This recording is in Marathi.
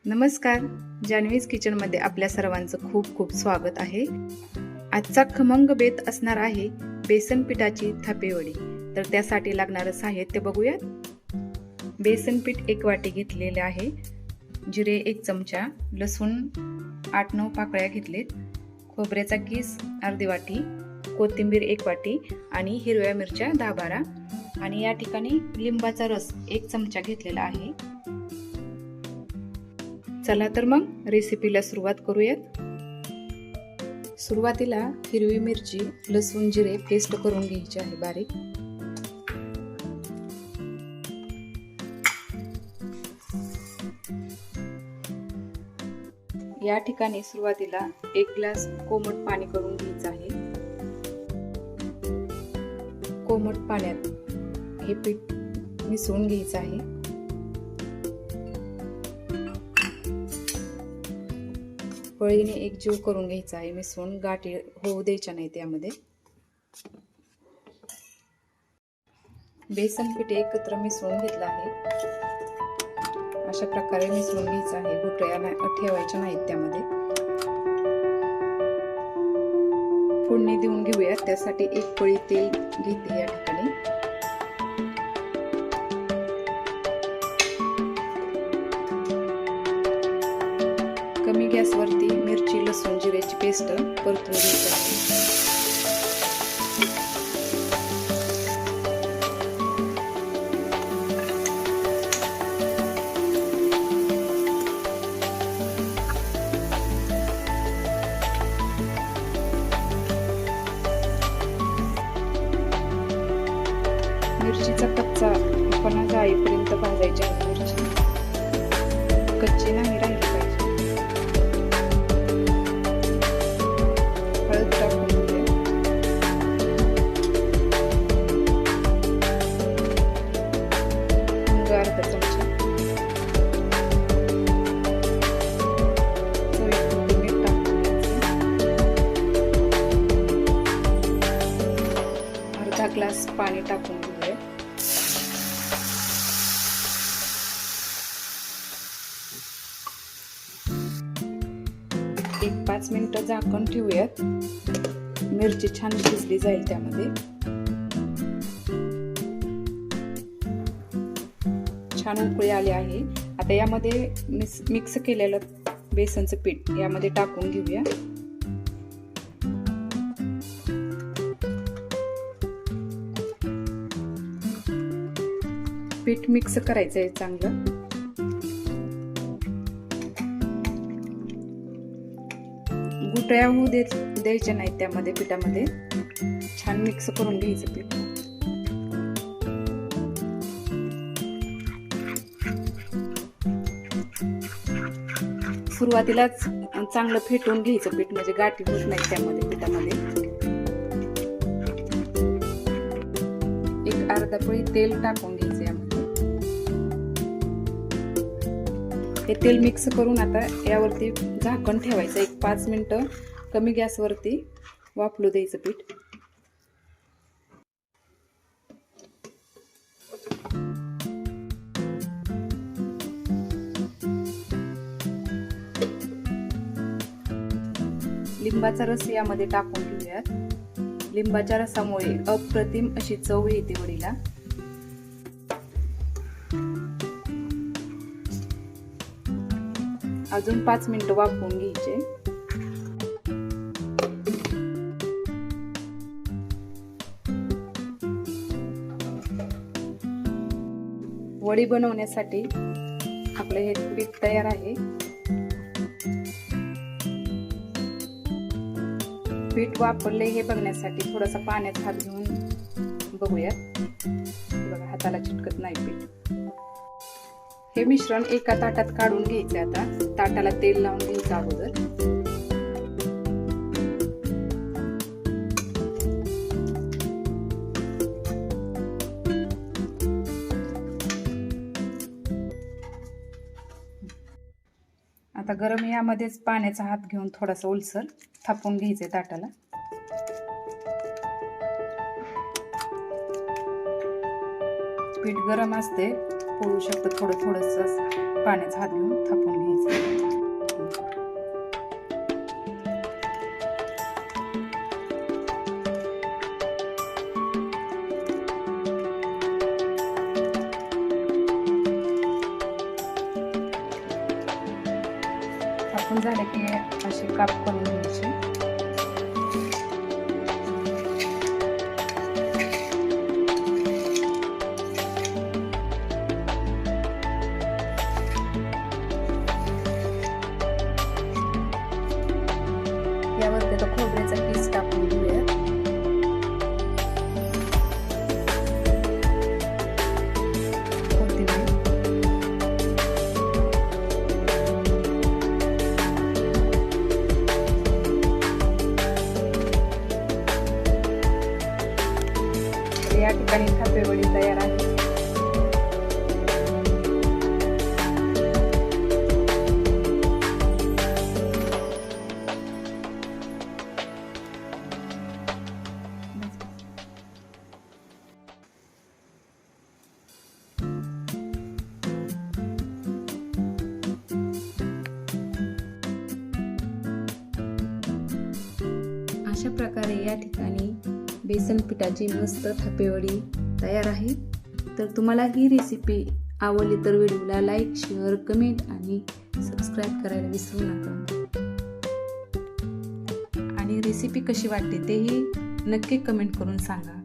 नमस्कार, जान्हवीज किचनमध्ये आपल्या सर्वांचं खूप खूप स्वागत आहे. आजचा खमंग बेत असणार आहे बेसन पिठाची थापीवडी. तर त्यासाठी लागणारं साहित्य बघूयात. बेसन पीठ 1 वाटी घेतलेले आहे, जिरे 1 चमचा, लसूण 8-9 पाकळ्या घेतलेत, खोबऱ्याचा किस अर्धी वाटी, कोथिंबीर 1 वाटी आणि हिरव्या मिरच्या 10-12 आणि या ठिकाणी लिंबाचा रस 1 चमचा घेतलेला आहे. चला तर मग रेसिपीला सुरुवात करूयात. सुरुवातीला हिरवी मिरची, लसूण, जिरे पेस्ट करून घ्यायची आहे बारीक. या ठिकाणी सुरुवातीला 1 ग्लास कोमट पाणी करून घ्यायचं आहे. कोमट पाण्यात हे पीठ मिसळून घ्यायचं आहे. पळीने एकजीव करून घ्यायचा आहे. मिसळून गाठी होऊ द्यायच्या नाही त्यामध्ये. बेसन पीठ एकत्र मिसळून घेतलं आहे. अशा प्रकारे मिसळून घ्यायचं आहे. गुठळ्या ठेवायच्या नाहीत त्यामध्ये. फोडणी देऊन घेऊया. त्यासाठी 1 पळी तेल घेते या ठिकाणी. कमी गॅसवरती मिरची, लसूण, जिऱ्याची पेस्ट परतून घ्यायची आहे. मिरचीचा कच्चापणा जाईपर्यंत भाजायची आहे. मिरची कच्ची नाही राहिली पाहिजे. हळद टाकून घेऊया. अर्धा चमचा, चवीपुरतं मीठ टाकून घ्यायचं. अर्धा ग्लास पाणी टाकून घेऊया. एक 5 मिनिटं झाकण ठेवूयात. मिरची छान शिजली जाईल त्यामध्ये. छान उकळी आली आहे. आता यामध्ये मिक्स केलेलं बेसनचं पीठ यामध्ये टाकून घेऊया. पीठ मिक्स करायचं आहे चांगलं. गुठळ्या होऊ द्यायच्या नाहीत त्यामध्ये. पिठामध्ये छान मिक्स करून घ्यायचं पीठ. सुरुवातीलाच चांगलं फेटून घ्यायचं पीठ, म्हणजे गाठी होत नाही त्यामध्ये पिठामध्ये. 1 अर्धा पळी तेल टाकून घ्यायचं यामध्ये. हे तेल मिक्स करून आता यावरती झाकण ठेवायचं. 5 मिनिटं कमी गॅसवरती वाफलू द्यायचं पीठ. लिंबाचा रस यामध्ये टाकून घेऊयात. लिंबाच्या रसामुळे अप्रतिम अशी चव येते वडीला. अजून 5 मिनिटं वाफवून घ्यायचे. वडी बनवण्यासाठी आपलं हे पीठ तयार आहे. पीठ वापरले हे बघण्यासाठी थोडासा पाण्यात हात घेऊन बघूयात. बघा, हाताला चिटकत नाही पीठ. हे मिश्रण एका ताटात काढून घ्यायचे. आता ताटाला तेल लावून घ्यायचं अगोदर. आता गरम यामध्येच पाण्याचा हात घेऊन थोडासा ओलसर थापून घ्यायचे ताटाला. पीठ गरम असते, पोळू शकतं. थोडंसं पाण्याचा हात घेऊन थापून घ्यायचं. कापून झाले की असे काप करून घ्यायचे. यावरती आता खोबऱ्याचा किस टाकून घेऊया. या ठिकाणी थापेवडी तयार आहे. अशा प्रकारे या ठिकाणी बेसन पिठाची मस्त थापेवडी तयार आहे. तर तुम्हाला ही रेसिपी आवडली तर व्हिडिओला लाईक, शेअर, कमेंट आणि सबस्क्राईब करायला विसरू नका. आणि रेसिपी कशी वाटते तेही नक्की कमेंट करून सांगा.